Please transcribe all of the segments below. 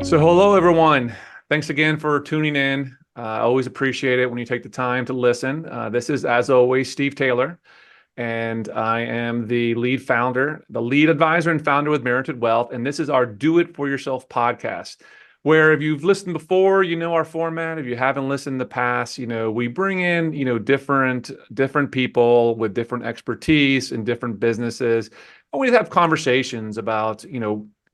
So hello, everyone. Thanks again for tuning in. I always appreciate it when you take the time to listen. This is, as always, Steve Taylor, and I am the lead founder, the lead advisor and founder with Merited Wealth. And this is our Do It For Yourself podcast, where if you've listened before, you know our format. If you haven't listened in the past, we bring in, different people with different expertise in different businesses. And we have conversations about,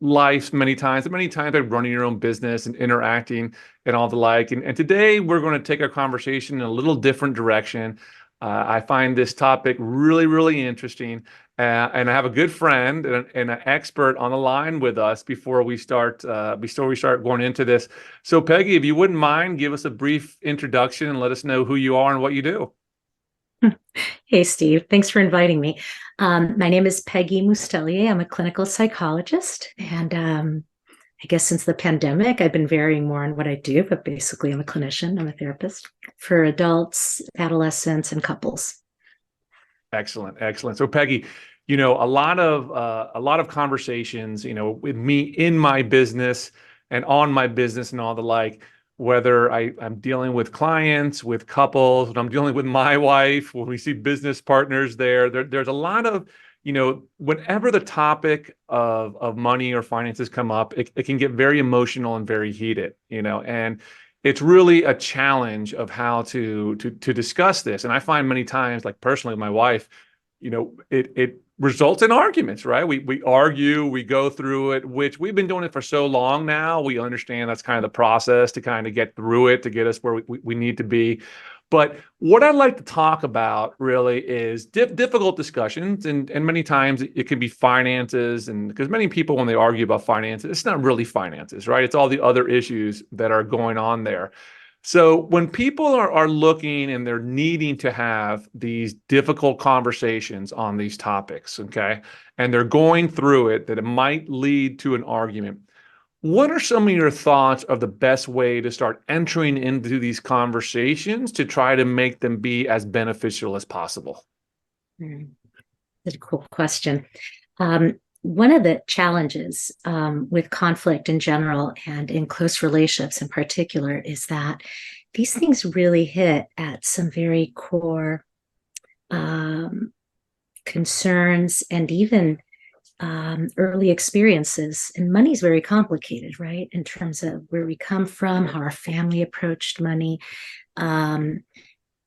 life many times, like running your own business and interacting and all the like. And today we're going to take our conversation in a little different direction. I find this topic really, really interesting. And I have a good friend and an expert on the line with us before we start going into this. So Peggy, if you wouldn't mind, give us a brief introduction and let us know who you are and what you do. Hey, Steve. Thanks for inviting me. My name is Peggy Mustelier. I'm a clinical psychologist. And I guess since the pandemic, I've been varying more on what I do, but basically I'm a clinician. I'm a therapist for adults, adolescents, and couples. Excellent, excellent. So Peggy, a lot of conversations, with me in my business and on my business and all the like, whether I'm dealing with clients, with couples, when I'm dealing with my wife, when we see business partners there's a lot of, whenever the topic of money or finances come up, it can get very emotional and very heated, and it's really a challenge of how to discuss this. And I find many times, like personally with my wife, it results in arguments, right? We argue, we go through it, which we've been doing it for so long now. We understand that's kind of the process to kind of get through it, to get us where we need to be. But what I'd like to talk about really is difficult discussions. And many times it can be finances. And because many people, when they argue about finances, it's not really finances, right? It's all the other issues that are going on there. So when people are looking and they're needing to have these difficult conversations on these topics, okay, and they're going through it, that it might lead to an argument. What are some of your thoughts of the best way to start entering into these conversations to try to make them be as beneficial as possible? That's a cool question. One of the challenges with conflict in general and in close relationships in particular is that these things really hit at some very core concerns and even early experiences. And money is very complicated, right? In terms of where we come from, how our family approached money.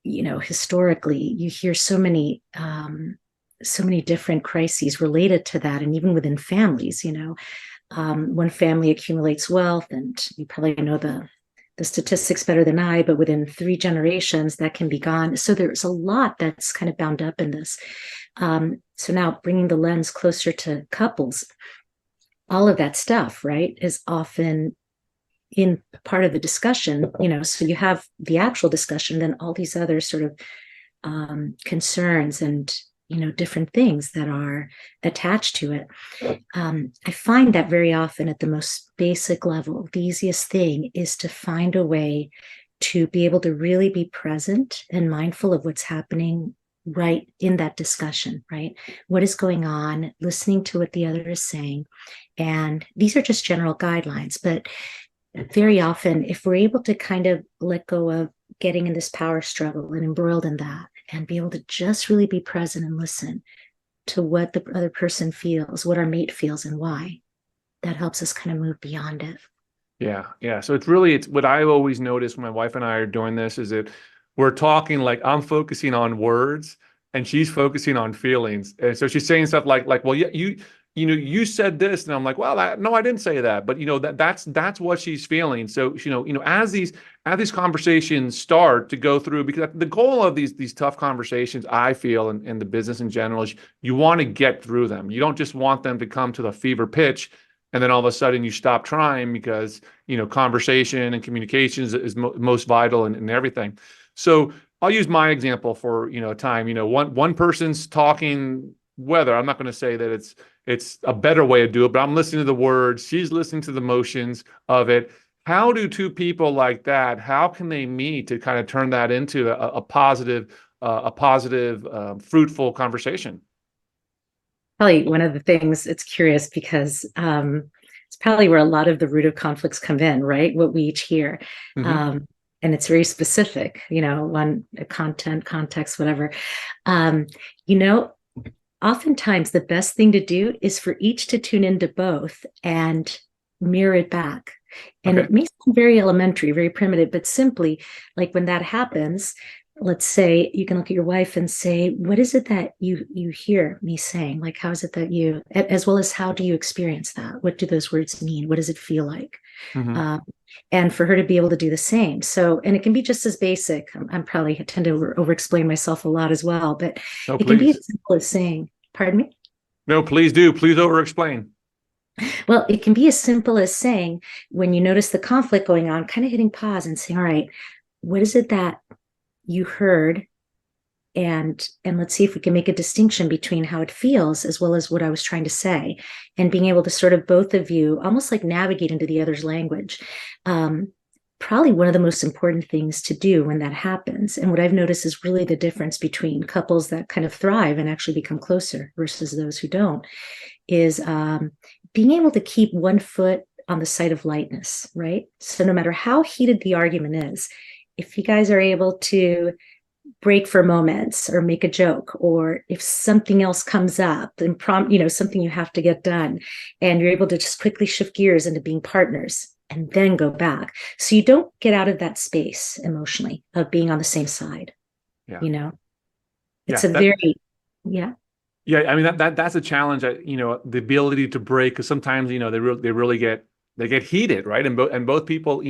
Historically, you hear so many different crises related to that, and even within families. One family accumulates wealth, and you probably know the statistics better than I, but within 3 generations that can be gone. So there's a lot that's kind of bound up in this. So now bringing the lens closer to couples, all of that stuff, right, is often in part of the discussion, so you have the actual discussion, then all these other sort of concerns and different things that are attached to it. I find that very often at the most basic level, the easiest thing is to find a way to be able to really be present and mindful of what's happening right in that discussion, right? What is going on, listening to what the other is saying. And these are just general guidelines, but very often, if we're able to kind of let go of getting in this power struggle and embroiled in that, and be able to just really be present and listen to what the other person feels, what our mate feels, and why, that helps us kind of move beyond it. Yeah, yeah. So it's what I always notice when my wife and I are doing this is that we're talking, like I'm focusing on words and she's focusing on feelings. And so she's saying stuff like, well, yeah, you said this, and I'm like, well, no, I didn't say that, but that's what she's feeling. So as these conversations start to go through, because the goal of these tough conversations, I feel, in the business in general, is you want to get through them. You don't just want them to come to the fever pitch and then all of a sudden you stop trying, because conversation and communications is most vital in everything. So I'll use my example for a time. One person's talking weather. I'm not going to say that it's a better way to do it, but I'm listening to the words. She's listening to the motions of it. How do two people like that, how can they meet to kind of turn that into a positive, fruitful conversation? Probably one of the things, it's curious because it's probably where a lot of the root of conflicts come in, right? What we each hear. Hmm. Um, and it's very specific, one content, context, whatever. Um, you know, Oftentimes the best thing to do is for each to tune into both and mirror it back. And Okay. it may sound very elementary, very primitive, but simply like when that happens, let's say you can look at your wife and say, what is it that you hear me saying? Like, how is it that as well as how do you experience that? What do those words mean? What does it feel like? Hmm. Um, and for her to be able to do the same. So, and it can be just as basic. I'm probably I tend to over explain myself a lot as well, but No, it can be please. as simple as saying, pardon me? No, please do. Please over explain. Well, it can be as simple as saying, when you notice the conflict going on, kind of hitting pause and saying, all right, what is it that you heard? And let's see if we can make a distinction between how it feels as well as what I was trying to say, and being able to sort of both of you almost like navigate into the other's language. Um, Probably one of the most important things to do when that happens. And what I've noticed is really the difference between couples that kind of thrive and actually become closer versus those who don't is being able to keep one foot on the side of lightness, right? So no matter how heated the argument is, if you guys are able to break for moments or make a joke, or if something else comes up and something you have to get done, and you're able to just quickly shift gears into being partners and then go back. So you don't get out of that space emotionally of being on the same side, Yeah. you know? It's Yeah. a very, yeah. Yeah, I mean that's a challenge. The ability to break, because sometimes they really get heated, right? And both people,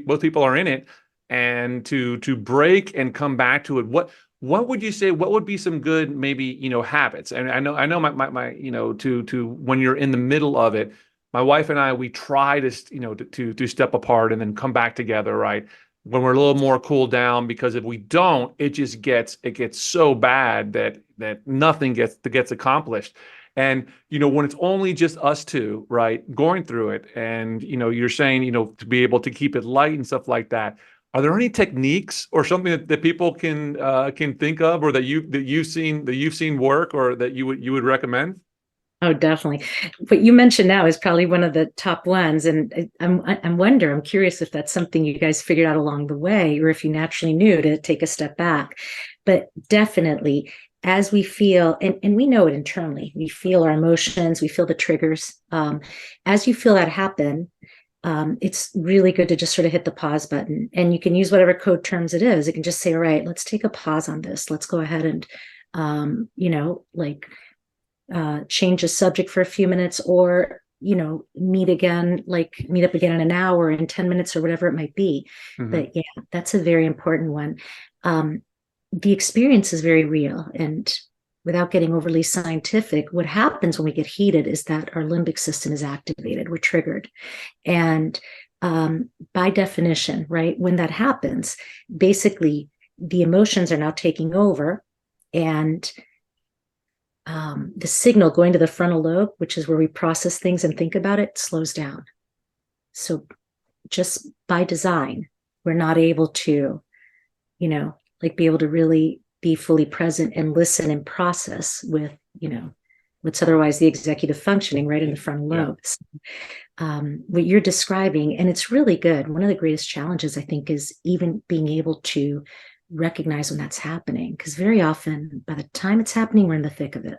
both people are in it, and to break and come back to it. What would you say? What would be some good maybe habits? And I know my to when you're in the middle of it, my wife and I, we try to to step apart and then come back together, right? When we're a little more cooled down, because if we don't, it gets so bad that nothing gets accomplished. And when it's only just us two, right, going through it, and you're saying to be able to keep it light and stuff like that, are there any techniques or something that people can think of, or that you've seen work, or that you would recommend? Oh, definitely. What you mentioned now is probably one of the top ones, and I'm curious if that's something you guys figured out along the way, or if you naturally knew to take a step back. But definitely, as we feel, and we know it internally, we feel our emotions, we feel the triggers. As you feel that happen, it's really good to just sort of hit the pause button, and you can use whatever code terms it is. It can just say, all right, let's take a pause on this. Let's go ahead and, like change the subject for a few minutes, or meet up again in an hour, in 10 minutes, or whatever it might be. Hmm. But yeah, that's a very important one. um, the experience is very real, and without getting overly scientific, what happens when we get heated is that our limbic system is activated, we're triggered. And by definition, right, when that happens, basically the emotions are now taking over, and the signal going to the frontal lobe, which is where we process things and think about it, slows down. So just by design, we're not able to, be able to really be fully present and listen and process with, what's otherwise the executive functioning right in the frontal Yeah. lobe. So, what you're describing, and it's really good. One of the greatest challenges, I think, is even being able to recognize when that's happening, because very often by the time it's happening, we're in the thick of it.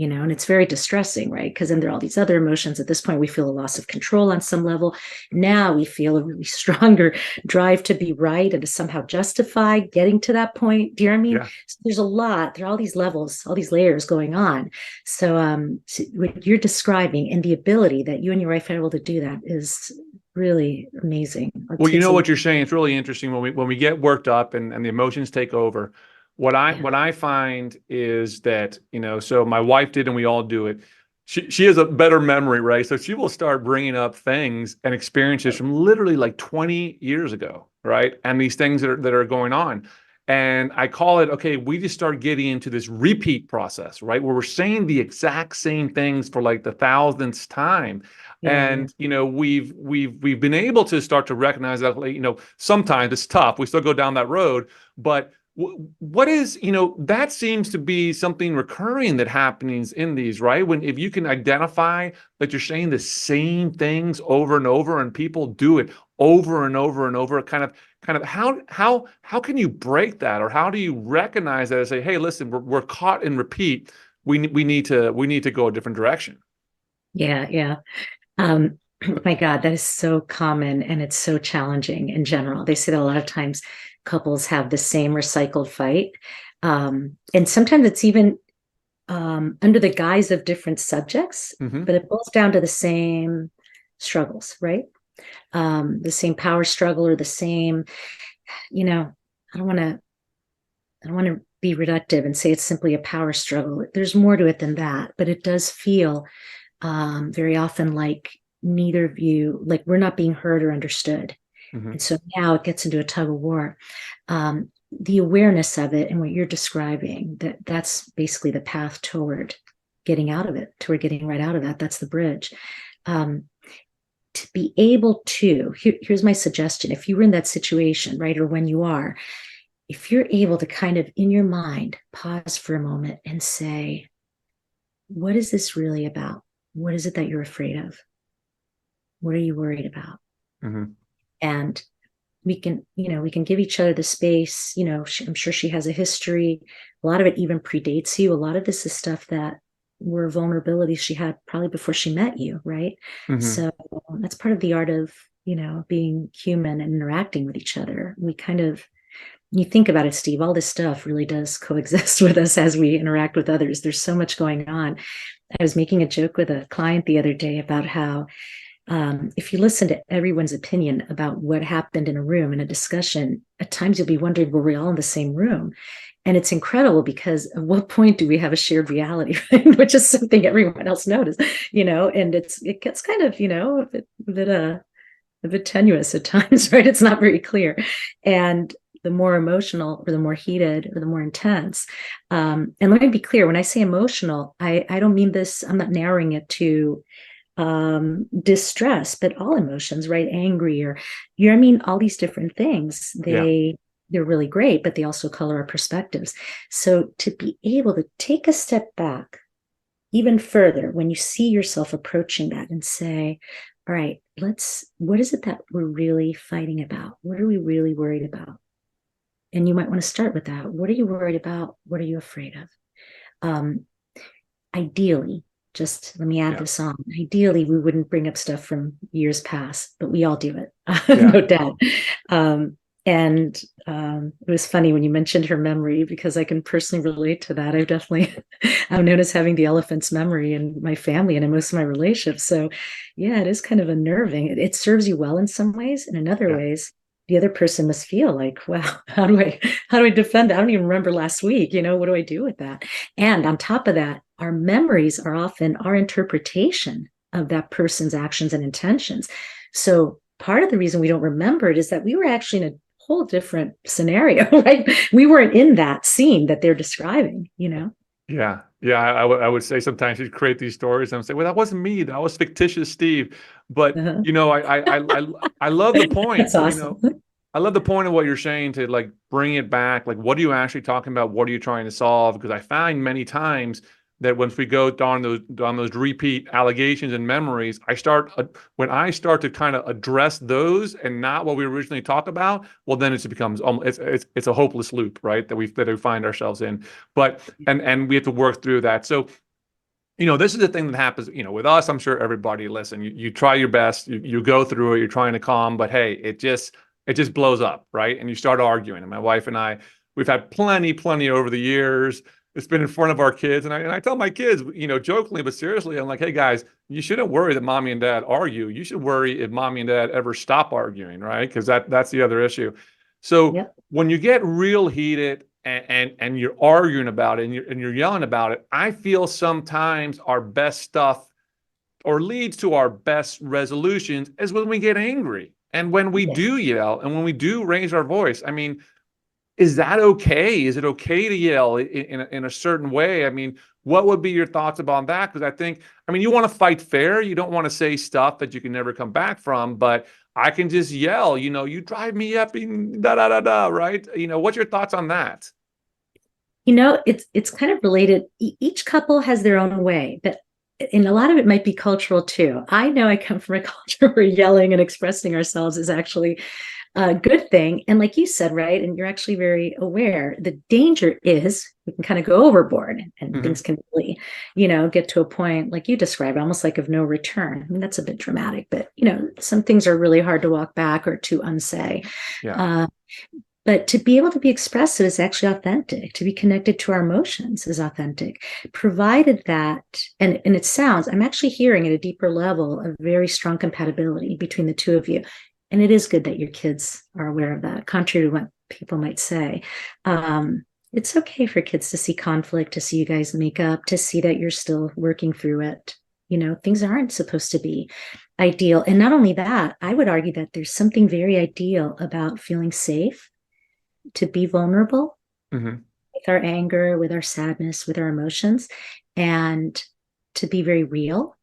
And it's very distressing, right? Because then there are all these other emotions. At this point, we feel a loss of control on some level. Now we feel a really stronger drive to be right and to somehow justify getting to that point. Do you know what I mean? Yeah. So there are all these levels, all these layers going on. So what you're describing, and the ability that you and your wife are able to do that, is really amazing. It Well, you takes know a what you're saying. It's really interesting when we get worked up and the emotions take over. What I yeah, what I find is that, so my wife did, and we all do it. She has a better memory, right? So she will start bringing up things and experiences from literally like 20 years ago, right? And these things that are going on. And I call it, okay, we just start getting into this repeat process, right? Where we're saying the exact same things for like the thousandth time. yeah, And we've been able to start to recognize that, sometimes it's tough. We still go down that road, but what is, that seems to be something recurring that happens in these, right? When, if you can identify that you're saying the same things over and over, and people do it over and over and over, kind of how can you break that, or how do you recognize that and say, hey, listen, we're caught in repeat. We need to go a different direction. Yeah, yeah. My God, that is so common and it's so challenging in general. They say that a lot of times couples have the same recycled fight. And sometimes it's even under the guise of different subjects, Hmm. but it boils down to the same struggles, right? The same power struggle or the same, you know, I don't want to, I don't want to be reductive and say it's simply a power struggle. There's more to it than that, but it does feel very often like neither of you, like we're not being heard or understood. Hmm. And so now it gets into a tug of war. The awareness of it and what you're describing, that's basically the path toward getting out of it, toward getting right out of that. That's the bridge. Um, to be able to, here's my suggestion. If you were in that situation, right, or when you are, if you're able to kind of in your mind pause for a moment and say, what is this really about? What is it that you're afraid of? What are you worried about? Hmm. And we can give each other the space. I'm sure she has a history. A lot of it even predates you. A lot of this is stuff that were vulnerabilities she had probably before she met you, right? Hmm. So that's part of the art of, being human and interacting with each other. You think about it, Steve, all this stuff really does coexist with us as we interact with others. There's so much going on. I was making a joke with a client the other day about how if you listen to everyone's opinion about what happened in a room in a discussion, at times you'll be wondering, were we all in the same room? And it's incredible because at what point do we have a shared reality, right? Which is something everyone else noticed, and it gets kind of, a bit tenuous at times, right? It's not very clear. And the more emotional or the more heated or the more intense. And let me be clear, when I say emotional, I don't mean this, I'm not narrowing it to distress, but all emotions, right? Angry or I mean, all these different things, Yeah. they're really great, but they also color our perspectives. So to be able to take a step back even further when you see yourself approaching that and say, all right, what is it that we're really fighting about? What are we really worried about? And you might want to start with that. What are you worried about? What are you afraid of? Um, Ideally, just let me add Yeah. this on. Ideally, we wouldn't bring up stuff from years past, but we all do it, Yeah. no doubt. Um, and it was funny when you mentioned her memory because I can personally relate to that. I'm known as having the elephant's memory in my family and in most of my relationships. So, yeah, it is kind of unnerving. It serves you well in some ways, and in other Yeah. ways, the other person must feel like, wow, how do I defend that? I don't even remember last week. What do I do with that? And on top of that, our memories are often our interpretation of that person's actions and intentions. So part of the reason we don't remember it is that we were actually in a whole different scenario, right? We weren't in that scene that they're describing. Yeah, yeah. I would say sometimes you create these stories and say, "Well, that wasn't me. That was fictitious, Steve." But Uh-huh. I love the point. That's awesome. I love the point of what you're saying to like bring it back. Like, what are you actually talking about? What are you trying to solve? Because I find many times that once we go down those repeat allegations and memories, when I start to kind of address those and not what we originally talked about, well, then it becomes it's a hopeless loop, right? That we find ourselves in. But and we have to work through that. So this is the thing that happens, with us. I'm sure everybody, listen, you try your best, you go through it, you're trying to calm, but hey, it just blows up, right? And you start arguing. And my wife and I, we've had plenty over the years. It's been in front of our kids. And I tell my kids, jokingly, but seriously, I'm like, hey guys, you shouldn't worry that mommy and dad argue. You should worry if mommy and dad ever stop arguing, right? Because that's the other issue. So Yep. when you get real heated and you're arguing about it and you're yelling about it, I feel sometimes our best stuff or leads to our best resolutions is when we get angry and when we Yes. do yell and when we do raise our voice. I mean, is that okay? Is it okay to yell in a certain way? I mean, what would be your thoughts about that? Because I mean, you want to fight fair. You don't want to say stuff that you can never come back from. But I can just yell, you drive me up in da da da da, right? What's your thoughts on that? It's kind of related. Each couple has their own way, but and a lot of it might be cultural too. I know I come from a culture where yelling and expressing ourselves is actually a good thing. And like you said, right, and you're actually very aware. The danger is we can kind of go overboard and Hmm. things can really, get to a point like you described, almost like of no return. I mean, that's a bit dramatic, but some things are really hard to walk back or to unsay. Yeah. Uh, but to be able to be expressive is actually authentic. To be connected to our emotions is authentic, provided that, and it sounds, I'm actually hearing at a deeper level a very strong compatibility between the two of you. And it is good that your kids are aware of that, contrary to what people might say. It's okay for kids to see conflict, to see you guys make up, to see that you're still working through it. Things aren't supposed to be ideal. And not only that, I would argue that there's something very ideal about feeling safe to be vulnerable Hmm. with our anger, with our sadness, with our emotions, and to be very real,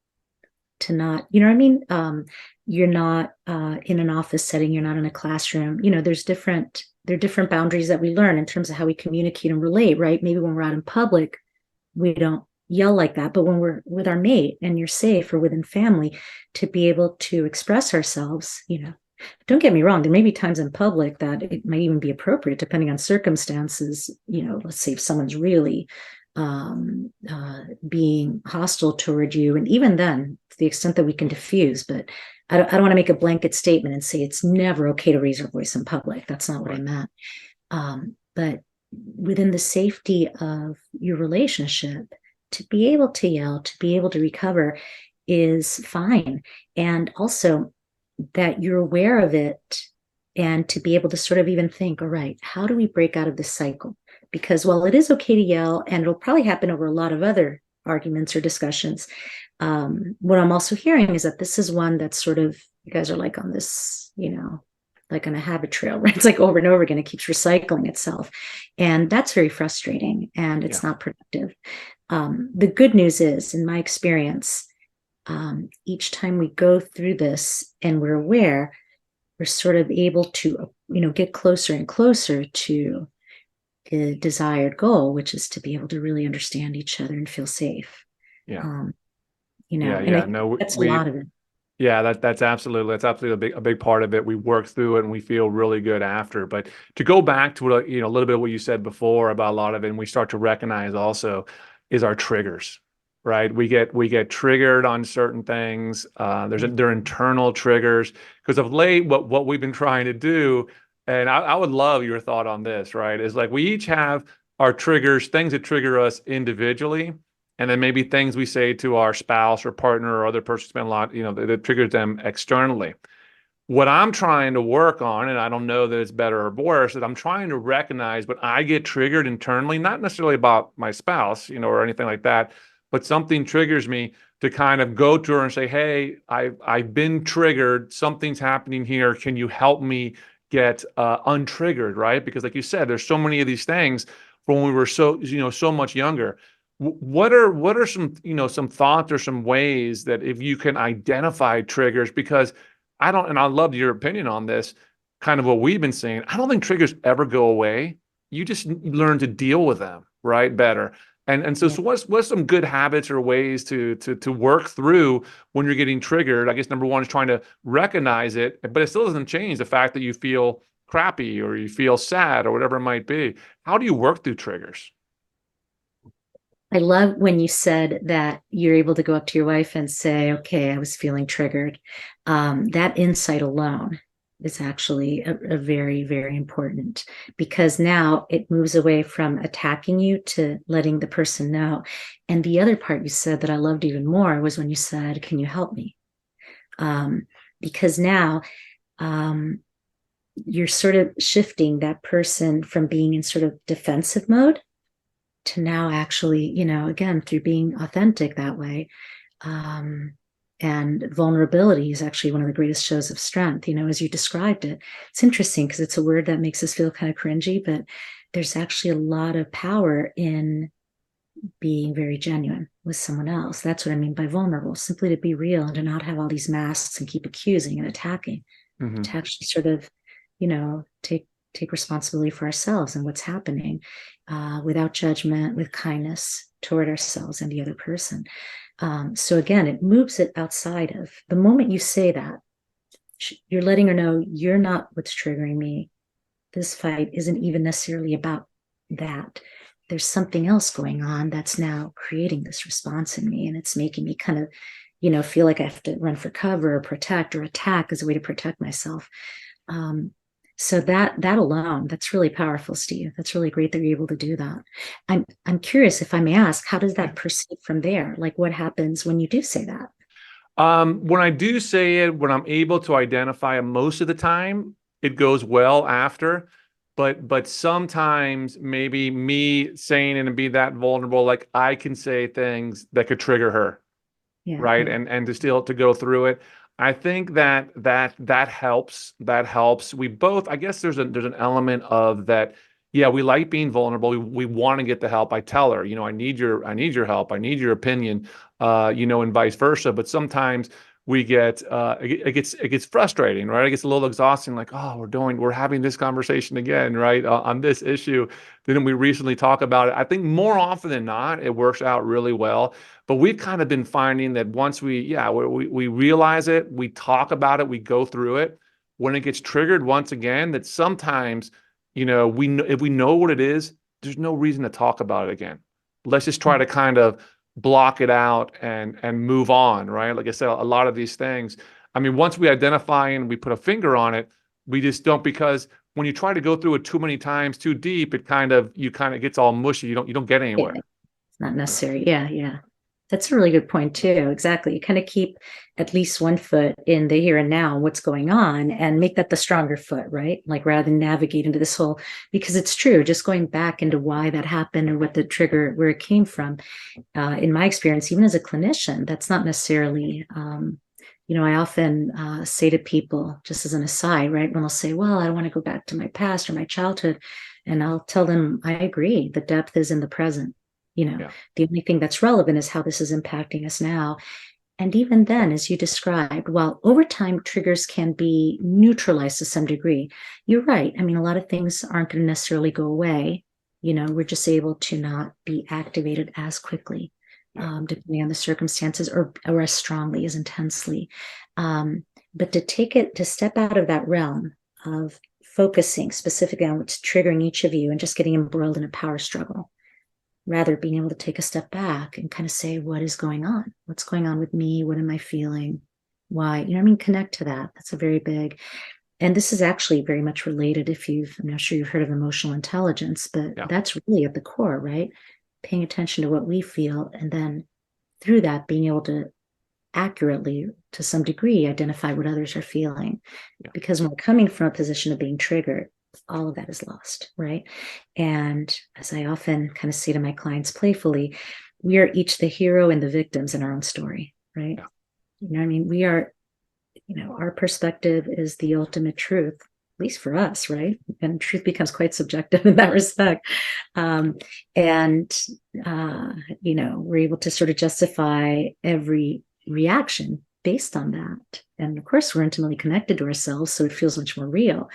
to not, you know what I mean? You're not in an office setting, you're not in a classroom. There are different boundaries that we learn in terms of how we communicate and relate, right? Maybe when we're out in public, we don't yell like that. But when we're with our mate and you're safe or within family, to be able to express ourselves, don't get me wrong, there may be times in public that it might even be appropriate depending on circumstances. Let's say if someone's really being hostile toward you, and even then, to the extent that we can diffuse, but I don't want to make a blanket statement and say it's never okay to raise your voice in public. That's not what I Right. meant. But within the safety of your relationship, to be able to yell, to be able to recover is fine. And also, that you're aware of it and to be able to sort of even think, all right, how do we break out of this cycle? Because while it is okay to yell, and it'll probably happen over a lot of other arguments or discussions, what I'm also hearing is that this is one that's sort of, you guys are like on this, like on a habit trail, right? It's like over and over again, it keeps recycling itself. And that's very frustrating and Yeah. it's not productive. The good news is, in my experience, each time we go through this and we're aware, we're sort of able to, get closer and closer to the desired goal, which is to be able to really understand each other and feel safe. Yeah. Um, Yeah. and I Yeah. think No, that's a we, lot of it. yeah, that's absolutely a big part of it. We work through it and we feel really good after. But to go back to what, a little bit of what you said before about a lot of it, and we start to recognize also is our triggers, right? We get triggered on certain things. They're internal triggers because of late, what we've been trying to do, and I would love your thought on this, right? Is like we each have our triggers, things that trigger us individually, and then maybe things we say to our spouse or partner or other person spend a lot, that triggers them externally. What I'm trying to work on, and I don't know that it's better or worse, is I'm trying to recognize when I get triggered internally, not necessarily about my spouse, or anything like that, but something triggers me to kind of go to her and say, "Hey, I've been triggered. Something's happening here. Can you help me get untriggered?" Right? Because, like you said, there's so many of these things from when we were so much younger. What are some thoughts or some ways that if you can identify triggers? Because I don't, and I love your opinion on this, kind of what we've been saying. I don't think triggers ever go away. You just learn to deal with them, right? Better. And so what's some good habits or ways to work through when you're getting triggered? I guess number one is trying to recognize it, but it still doesn't change the fact that you feel crappy or you feel sad or whatever it might be. How do you work through triggers? I love when you said that you're able to go up to your wife and say, okay, I was feeling triggered. That insight alone is actually a very, very important, because now it moves away from attacking you to letting the person know. And the other part you said that I loved even more was when you said, can you help me? Um, because now um, you're sort of shifting that person from being in sort of defensive mode to now actually, again, through being authentic that way. Um, and vulnerability is actually one of the greatest shows of strength, as you described it. It's interesting because it's a word that makes us feel kind of cringy, but there's actually a lot of power in being very genuine with someone else. That's what I mean by vulnerable, simply to be real and to not have all these masks and keep accusing and attacking. Hmm. to actually sort of, take responsibility for ourselves and what's happening, without judgment, with kindness toward ourselves and the other person. So again, it moves it outside of the moment you say that, you're letting her know you're not what's triggering me. This fight isn't even necessarily about that. There's something else going on that's now creating this response in me. And it's making me kind of, feel like I have to run for cover or protect or attack as a way to protect myself. Um, so that alone, that's really powerful, Steve. That's really great that you're able to do that. I'm curious, if I may ask, how does Yeah. that proceed from there? Like, what happens when you do say that? When I do say it, when I'm able to identify it, most of the time, it goes well after. But sometimes maybe me saying it and be that vulnerable, like I can say things that could trigger her, Yeah, right? yeah, And to still to go through it. I think that helps. That helps. We both, I guess there's an element of that. Yeah, we like being vulnerable. We want to get the help. I tell her, I need your help. I need your opinion, and vice versa. But sometimes we get it gets frustrating, right? It gets a little exhausting, like, oh, we're having this conversation again, right? On this issue. Didn't we recently talk about it? I think more often than not, it works out really well. But we've kind of been finding that once we realize it, we talk about it, we go through it. When it gets triggered once again, that sometimes, if we know what it is, there's no reason to talk about it again. Let's just try to kind of block it out and move on, right? Like I said, a lot of these things. I mean, once we identify and we put a finger on it, we just don't, because when you try to go through it too many times, too deep, you kind of gets all mushy. You don't get yeah. anywhere. It's not necessary. Yeah, yeah. That's a really good point too. Exactly. You kind of keep at least one foot in the here and now, what's going on, and make that the stronger foot, right? Like rather than navigate into this whole, because it's true, just going back into why that happened or what the trigger, where it came from. In my experience, even as a clinician, that's not necessarily, I often say to people, just as an aside, right? When they'll say, well, I don't want to go back to my past or my childhood. And I'll tell them, I agree. The depth is in the present. Yeah. The only thing that's relevant is how this is impacting us now. And even then, as you described, while over time triggers can be neutralized to some degree, you're right. I mean, a lot of things aren't going to necessarily go away. We're just able to not be activated as quickly, Yeah. depending on the circumstances, or as strongly, as intensely. But to step out of that realm of focusing specifically on what's triggering each of you and just getting embroiled in a power struggle, rather being able to take a step back and kind of say, what is going on? What's going on with me? What am I feeling? Why? Connect to that. That's a very big, and this is actually very much related. I'm not sure you've heard of emotional intelligence, but Yeah. that's really at the core, right? Paying attention to what we feel, and then through that, being able to accurately, to some degree, identify what others are feeling. Yeah. Because when we're coming from a position of being triggered, all of that is lost, right? And as I often kind of say to my clients playfully, we are each the hero and the victims in our own story, right? Yeah. We are, our perspective is the ultimate truth, at least for us, right? And truth becomes quite subjective in that respect. And we're able to sort of justify every reaction based on that. And of course, we're intimately connected to ourselves, so it feels much more real.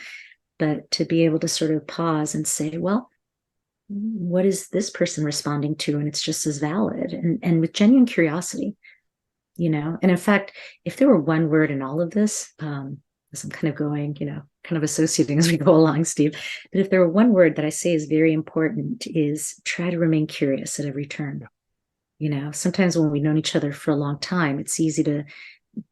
But to be able to sort of pause and say, well, what is this person responding to? And it's just as valid, and with genuine curiosity, And in fact, if there were one word in all of this, as I'm kind of going, kind of associating as we go along, Steve, but if there were one word that I say is very important, is try to remain curious at every turn. Sometimes when we've known each other for a long time, it's easy to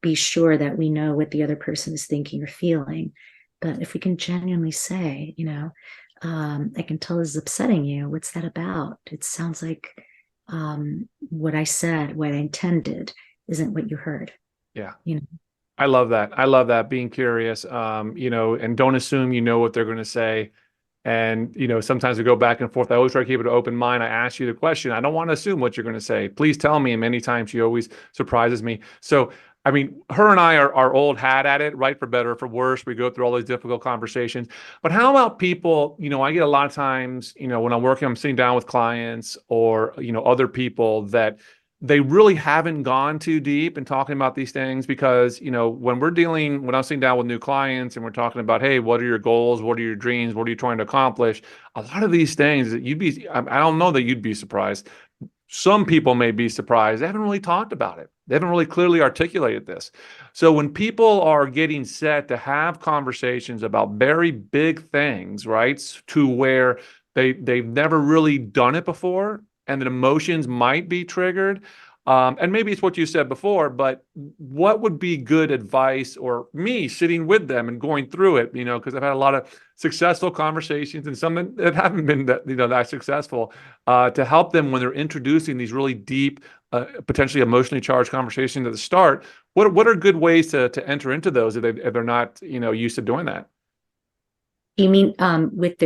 be sure that we know what the other person is thinking or feeling. But if we can genuinely say, I can tell this is upsetting you. What's that about? It sounds like what I said, what I intended, isn't what you heard. Yeah. You know, I love that. I love that, being curious, and don't assume you know what they're going to say. And, sometimes we go back and forth. I always try to keep it an open mind. I ask you the question. I don't want to assume what you're going to say. Please tell me. And many times she always surprises me. So, I mean, her and I are old hat at it, right? For better or for worse. We go through all these difficult conversations. But how about people, I get a lot of times, when I'm sitting down with clients or, other people that they really haven't gone too deep in talking about these things because, when I'm sitting down with new clients and we're talking about, hey, what are your goals? What are your dreams? What are you trying to accomplish? A lot of these things that I don't know that you'd be surprised. Some people may be surprised. They haven't really talked about it. They haven't really clearly articulated this. So when people are getting set to have conversations about very big things, right, to where they've never really done it before, and that emotions might be triggered. And maybe it's what you said before, but what would be good advice, or me sitting with them and going through it, because I've had a lot of successful conversations and some that haven't been that successful, to help them when they're introducing these really deep, potentially emotionally charged conversations at the start. What are good ways to enter into those if they're not, used to doing that? You mean with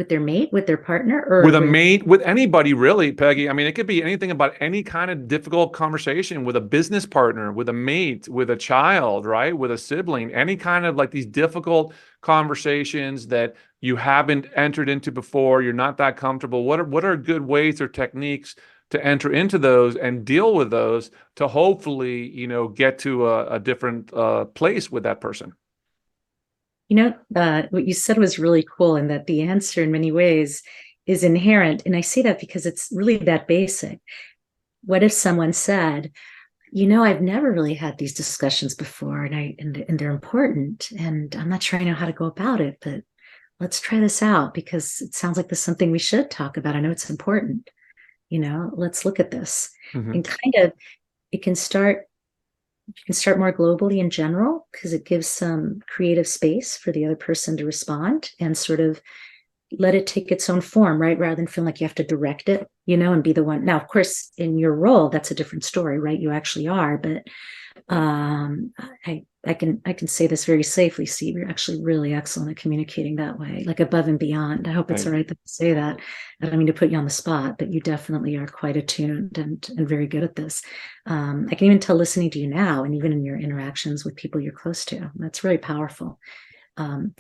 their mate, with their partner, or With a with mate, with anybody really, Peggy. I mean, it could be anything about any kind of difficult conversation with a business partner, with a mate, with a child, right? With a sibling, any kind of like these difficult conversations that you haven't entered into before, you're not that comfortable. What are good ways or techniques to enter into those and deal with those to hopefully, get to a different place with that person? what you said was really cool, and that the answer in many ways is inherent. And I say that because it's really that basic. What if someone said, I've never really had these discussions before, and they're important, and I'm not sure I know how to go about it, but let's try this out because it sounds like this is something we should talk about. I know it's important. Let's look at this. Mm-hmm. And kind of it can start you can start more globally in general because it gives some creative space for the other person to respond and sort of let it take its own form, right? Rather than feeling like you have to direct it, and be the one. Now, of course, in your role, that's a different story, right? You actually are, but um, I can say this very safely, Steve. You're actually really excellent at communicating that way, like above and beyond. I hope it's all right that I say that. I don't mean to put you on the spot, but you definitely are quite attuned and very good at this. I can even tell listening to you now, and even in your interactions with people you're close to, that's really powerful. Thank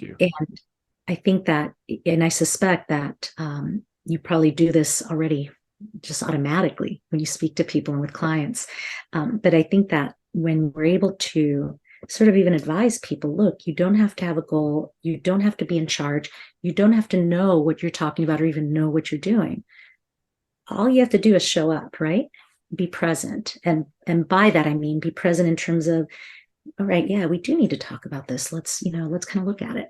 you. And I think that, and I suspect that you probably do this already just automatically when you speak to people and with clients. But I think that when we're able to sort of even advise people, look, you don't have to have a goal, you don't have to be in charge, you don't have to know what you're talking about or even know what you're doing. All you have to do is show up, right? Be present. And by that I mean be present in terms of, all right, yeah, we do need to talk about this. Let's kind of look at it.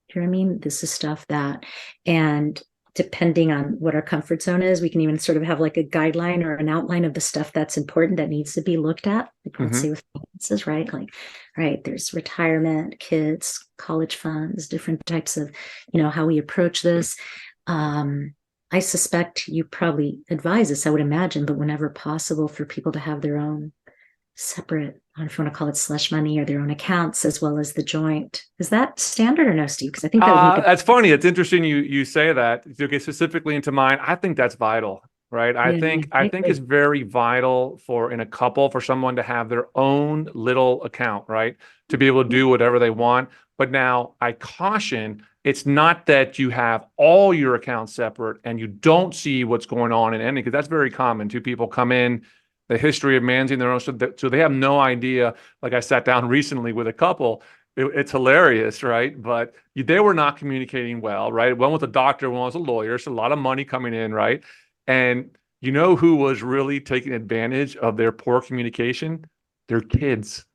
Do you know what I mean? This is stuff that, and depending on what our comfort zone is, we can even sort of have like a guideline or an outline of the stuff that's important that needs to be looked at. Like, let's say with finances, right? Like, right, there's retirement, kids, college funds, different types of, how we approach this. I suspect you probably advise this, I would imagine, but whenever possible for people to have their own separate, I don't know if you want to call it slush money, or their own accounts as well as the joint. Is that standard or no, Steve? Because I think that would make a That's funny. It's interesting you say that. To get specifically into mine, I think that's vital, right? I yeah, think I I think it's agree. very vital in a couple for someone to have their own little account, right? To be able to do whatever they want. But now I caution, it's not that you have all your accounts separate and you don't see what's going on in any, because that's very common. Two people come in, the history of managing their own, so they have no idea. Like I sat down recently with a couple. It's hilarious, right? But they were not communicating well, right? One was a doctor, one was a lawyer, so a lot of money coming in, right? And you know who was really taking advantage of their poor communication? Their kids.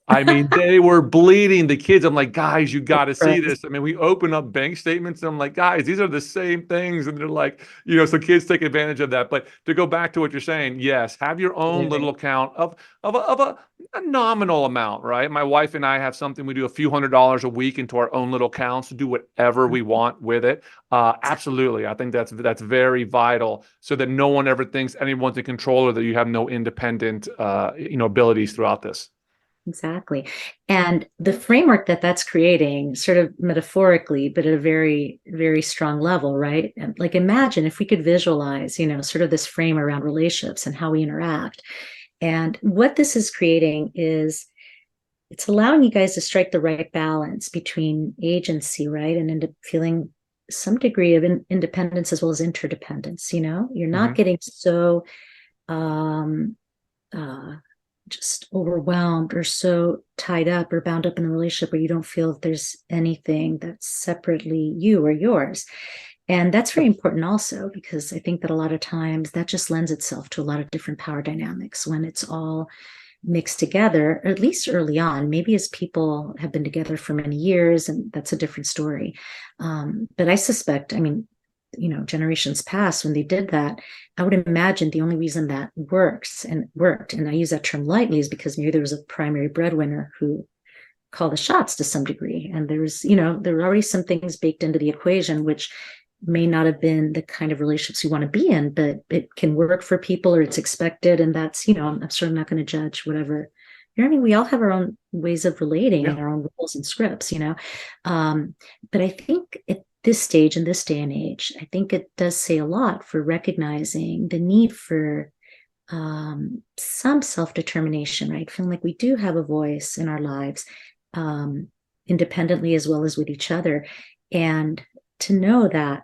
I mean, they were bleeding the kids. I'm like, guys, you got to see Friends. this. I mean, we open up bank statements and I'm like, guys, these are the same things. And they're like, so kids take advantage of that. But to go back to what you're saying, yes, have your own little Absolutely. account of a nominal amount, right? My wife and I have something, we do a few $100s a week into our own little accounts to do whatever we want with it. Absolutely. I think that's very vital so that no one ever thinks anyone's in control or that you have no independent, abilities throughout this. Exactly. And the framework that that's creating, sort of metaphorically, but at a very, very strong level, right? And like, imagine if we could visualize, sort of this frame around relationships and how we interact. And what this is creating is it's allowing you guys to strike the right balance between agency, right? And feeling some degree of independence as well as interdependence. You're not Hmm. getting so um, uh, just overwhelmed or so tied up or bound up in the relationship where you don't feel that there's anything that's separately you or yours. And that's very important also, because I think that a lot of times that just lends itself to a lot of different power dynamics when it's all mixed together, at least early on. Maybe as people have been together for many years, and that's a different story. But I suspect, I mean, generations past when they did that, I would imagine the only reason that worked, and I use that term lightly, is because maybe there was a primary breadwinner who called the shots to some degree. And there were already some things baked into the equation, which may not have been the kind of relationships you want to be in, but it can work for people, or it's expected. And that's, I'm sort of not going to judge whatever. I mean, we all have our own ways of relating Yeah. and our own rules and scripts, but I think at this stage, in this day and age, I think it does say a lot for recognizing the need for some self-determination, right? Feeling like we do have a voice in our lives, independently as well as with each other. And to know that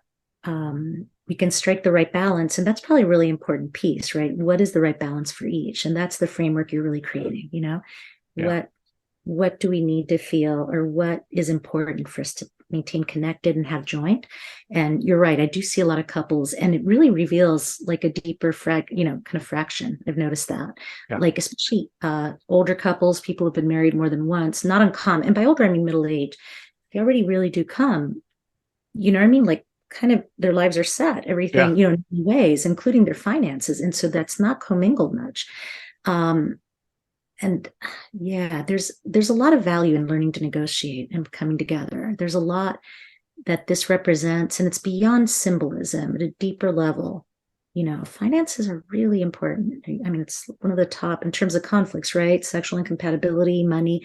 we can strike the right balance. And that's probably a really important piece, right? What is the right balance for each? And that's the framework you're really creating, Yeah. what do we need to feel, or what is important for us to maintain connected and have joint? And you're right, I do see a lot of couples, and it really reveals like a deeper kind of fraction. I've noticed that, Yeah. like especially older couples, people who've been married more than once, not uncommon. And by older, I mean middle age. They already really do come, you know what I mean? Like kind of their lives are set, Yeah. everything, in ways, including their finances. And so that's not commingled much. Um, and yeah, there's a lot of value in learning to negotiate and coming together. There's a lot that this represents, and it's beyond symbolism at a deeper level. Finances are really important. I mean, it's one of the top in terms of conflicts, right? Sexual incompatibility, money.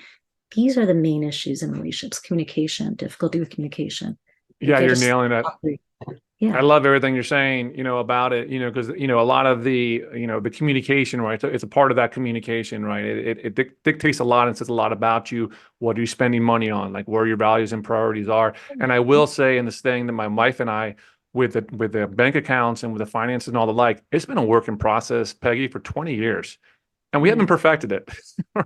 These are the main issues in relationships: communication, difficulty with communication. Yeah, Like I you're just, nailing it. I yeah, love everything you're saying, about it, because, a lot of the, the communication, right? It's a part of that communication, right? It dictates a lot and says a lot about you. What are you spending money on? Like where your values and priorities are. And I will say in this thing that my wife and I, with the bank accounts and with the finances and all the like, it's been a work in process, Peggy, for 20 years. And we haven't yeah, perfected it,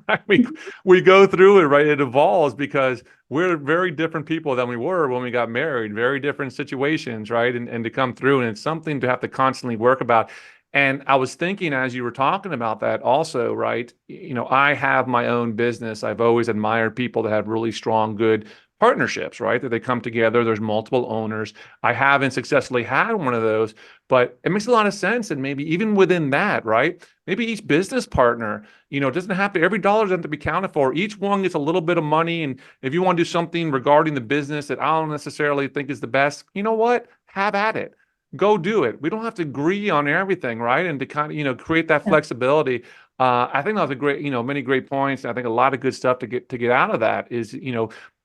right? We go through it, right? It evolves because we're very different people than we were when we got married, very different situations, right? And to come through, and it's something to have to constantly work about. And I was thinking as you were talking about that also, right? I have my own business. I've always admired people that have really strong, good partnerships, right? That they come together, there's multiple owners. I haven't successfully had one of those, but it makes a lot of sense. And maybe even within that, right? Maybe each business partner, doesn't have to, every dollar doesn't have to be counted for. Each one gets a little bit of money. And if you want to do something regarding the business that I don't necessarily think is the best, you know what? Have at it. Go do it. We don't have to agree on everything, right? And to kind of, create that yeah. flexibility. I think that was a great, many great points. I think a lot of good stuff to get out of that is,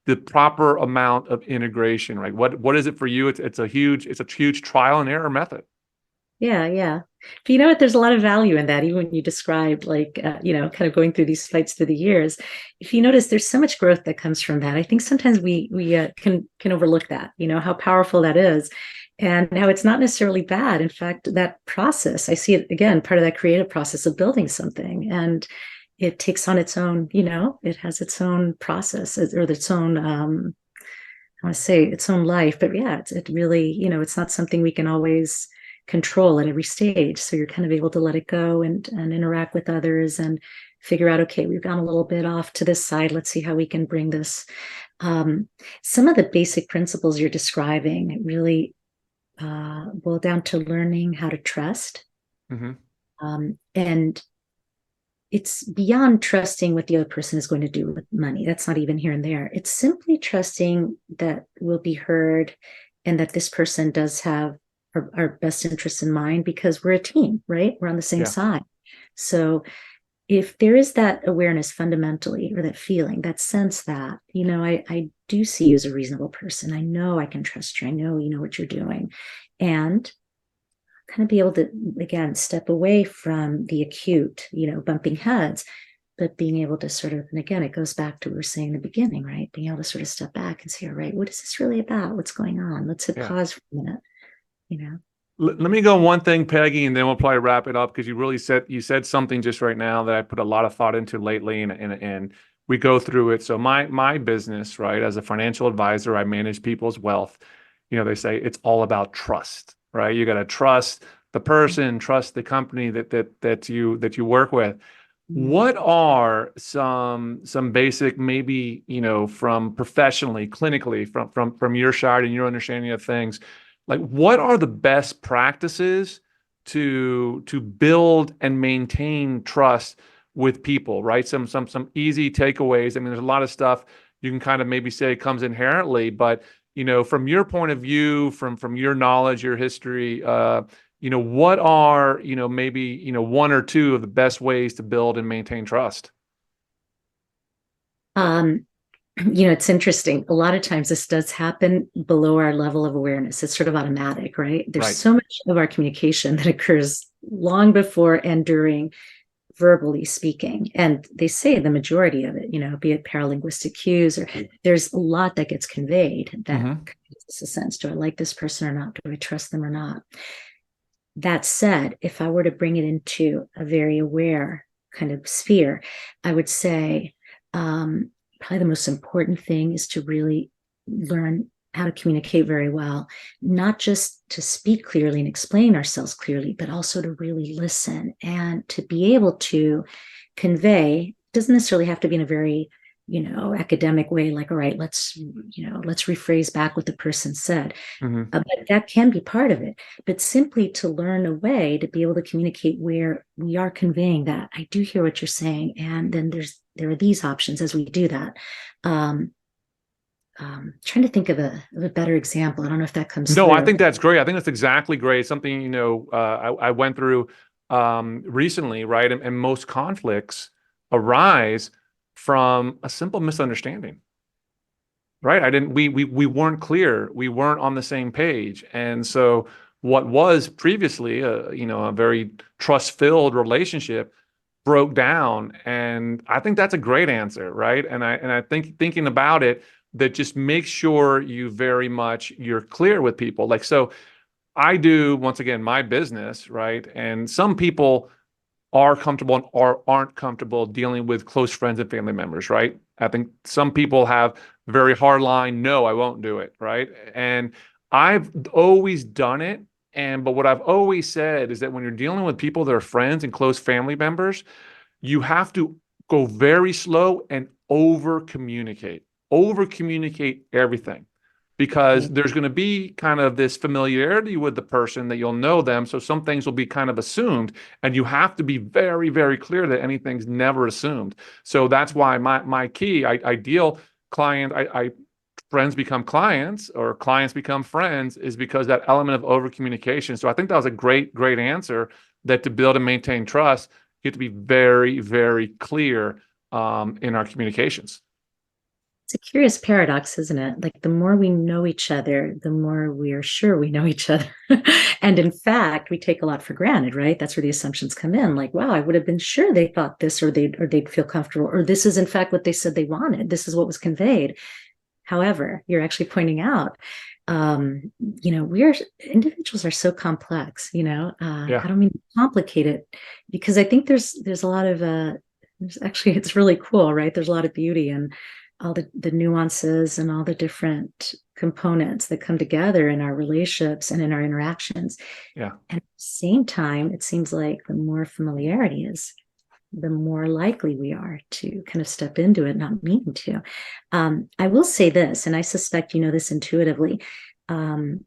the proper amount of integration, right? What is it for you? It's a huge trial and error method. Yeah, yeah. But you know what? There's a lot of value in that, even when you described like, kind of going through these fights through the years. If you notice, there's so much growth that comes from that. I think sometimes we can overlook that, how powerful that is, and how it's not necessarily bad. In fact, that process, I see it again, part of that creative process of building something, and it takes on its own, it has its own process or its own, I want to say its own life. But yeah, it really, it's not something we can always control at every stage. So you're kind of able to let it go and interact with others and figure out, okay, we've gone a little bit off to this side. Let's see how we can bring this. Some of the basic principles you're describing really boil down to learning how to trust. Hmm. And it's beyond trusting what the other person is going to do with money. That's not even here and there. It's simply trusting that we'll be heard and that this person does have our best interests in mind, because we're a team, right? We're on the same Yeah. side. So if there is that awareness fundamentally, or that feeling, that sense that, I do see you as a reasonable person. I know I can trust you. I know you know what you're doing. And kind of be able to, again, step away from the acute, bumping heads, but being able to sort of, and again, it goes back to what we were saying in the beginning, right? Being able to sort of step back and say, all right, what is this really about? What's going on? Let's hit Yeah. pause for a minute, you know? Let me go one thing, Peggy, and then we'll probably wrap it up because you said something just right now that I put a lot of thought into lately, and we go through it. So my business, right, as a financial advisor, I manage people's wealth. They say it's all about trust, right? You got to trust the person, trust the company that you work with. What are some basic, maybe, from professionally, clinically, from your side and your understanding of things, like what are the best practices to build and maintain trust with people, right? Some easy takeaways. I mean, there's a lot of stuff you can kind of maybe say comes inherently, but from your point of view, from your knowledge, your history, what are, maybe, one or two of the best ways to build and maintain trust? Um, it's interesting. A lot of times this does happen below our level of awareness. It's sort of automatic, right? There's Right. so much of our communication that occurs long before and during verbally speaking. And they say the majority of it, be it paralinguistic cues, or there's a lot that gets conveyed that Mm-hmm. gives us a sense, do I like this person or not? Do I trust them or not? That said, if I were to bring it into a very aware kind of sphere, I would say probably the most important thing is to really learn how to communicate very well, not just to speak clearly and explain ourselves clearly, but also to really listen and to be able to convey. Doesn't necessarily have to be in a very academic way, like, all right, let's rephrase back what the person said. Mm-hmm. But that can be part of it. But simply to learn a way to be able to communicate where we are conveying that I do hear what you're saying, and then there are these options as we do that. Um, Trying to think of a better example. I don't know if that comes No, I through. think that's great. I think that's exactly great. Something, I went through recently, right? And most conflicts arise from a simple misunderstanding, right? We weren't clear. We weren't on the same page. And so what was previously a very trust-filled relationship broke down. And I think that's a great answer, right? And I think thinking about it, that just makes sure you're clear with people. Like, so I do, once again, my business, right? And some people are comfortable and aren't comfortable dealing with close friends and family members, right? I think some people have very hard line, no, I won't do it, right? And I've always done it. But what I've always said is that when you're dealing with people that are friends and close family members, you have to go very slow and over communicate everything, because Yeah. there's going to be kind of this familiarity with the person that you'll know them. So some things will be kind of assumed, and you have to be very, very clear that anything's never assumed. So that's why my key, ideal client, I friends become clients or clients become friends, is because that element of over communication. So I think that was a great answer, that to build and maintain trust, you have to be very, very clear in our communications. It's a curious paradox, isn't it? Like the more we know each other, the more we are sure we know each other. And in fact, we take a lot for granted, right? That's where the assumptions come in. Like, wow, I would have been sure they thought this, or they'd feel comfortable, or this is in fact what they said they wanted. This is what was conveyed. However, you're actually pointing out, we're individuals are so complex. I Yeah. don't mean to complicate it, because I think there's a lot of there's actually, it's really cool, right? There's a lot of beauty in all the nuances and all the different components that come together in our relationships and in our interactions. Yeah. And at the same time, it seems like the more familiarity is, the more likely we are to kind of step into it, not meaning to. I will say this, and I suspect you know this intuitively. Um,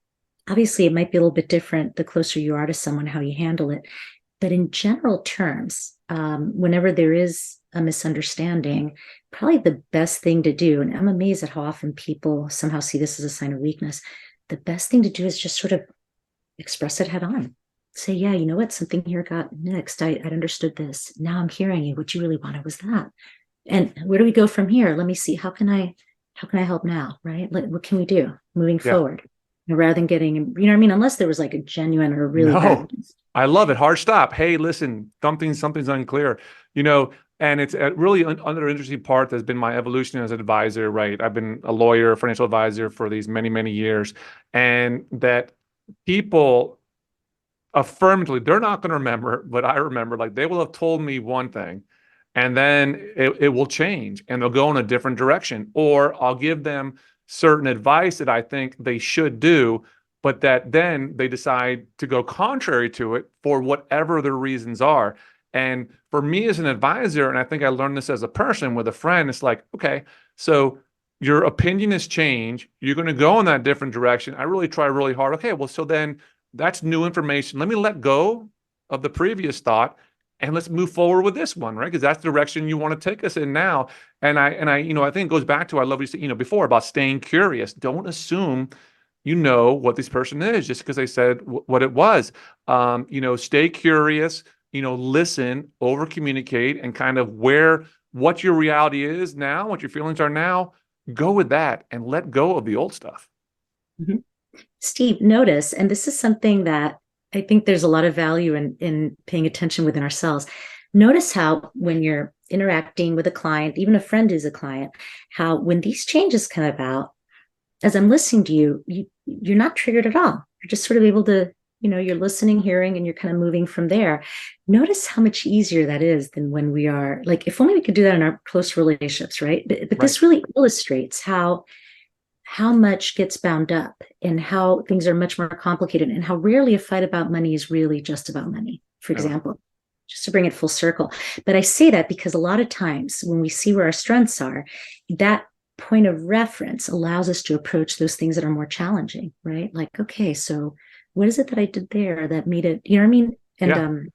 Obviously, it might be a little bit different the closer you are to someone, how you handle it. But in general terms, whenever there is a misunderstanding, probably the best thing to do, and I'm amazed at how often people somehow see this as a sign of weakness, the best thing to do is just sort of express it head on. Say, yeah, you know what? Something here got mixed. I understood this. Now I'm hearing you. What you really wanted was that. And where do we go from here? Let me see. How can I help now? Right? What can we do moving Yeah. forward? Rather than getting, what I mean? Unless there was like a genuine or really bad. No, I love it. Hard stop. Hey, listen, something's unclear. You know, and it's really another interesting part that's been my evolution as an advisor, right? I've been a lawyer, financial advisor for these many, many years, and that people affirmatively, they're not going to remember, but I remember, like they will have told me one thing and then it will change and they'll go in a different direction. Or I'll give them certain advice that I think they should do, but that then they decide to go contrary to it for whatever their reasons are. And for me as an advisor, and I think I learned this as a person with a friend, it's like, okay, so your opinion has changed. You're going to go in that different direction. I really try really hard. Okay, well, so then that's new information. Let me let go of the previous thought and let's move forward with this one, right? Because that's the direction you want to take us in now. I think it goes back to, I love you said, before about staying curious. Don't assume you know what this person is just because they said what it was. Stay curious, listen, over communicate, and kind of what your reality is now, what your feelings are now, go with that and let go of the old stuff. Mhm. Steve, notice, and this is something that I think there's a lot of value in paying attention within ourselves. Notice how when you're interacting with a client, even a friend who's a client, how when these changes come about, as I'm listening to you're not triggered at all. You're just sort of able to, you're listening, hearing, and you're kind of moving from there. Notice how much easier that is than when we are like, if only we could do that in our close relationships, right? But Right. this really illustrates how much gets bound up and how things are much more complicated and how rarely a fight about money is really just about money, for Yeah. example, just to bring it full circle. But I say that because a lot of times when we see where our strengths are, that point of reference allows us to approach those things that are more challenging, right? Like, okay, so what is it that I did there that made it, you know what I mean? And,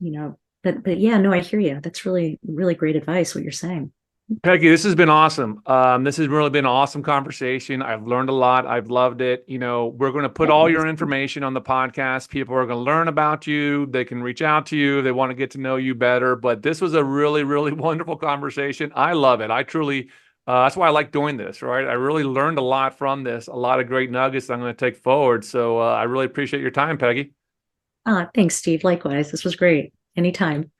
Yeah. but yeah, no, I hear you. That's really, really great advice, what you're saying. Peggy, this has been awesome. This has really been an awesome conversation. I've learned a lot. I've loved it. We're going to put all your information on the podcast. People are going to learn about you. They can reach out to you. They want to get to know you better. But this was a really, really wonderful conversation. I love it. I truly, that's why I like doing this, right? I really learned a lot from this, a lot of great nuggets I'm going to take forward. So I really appreciate your time, Peggy. Thanks, Steve. Likewise. This was great. Anytime.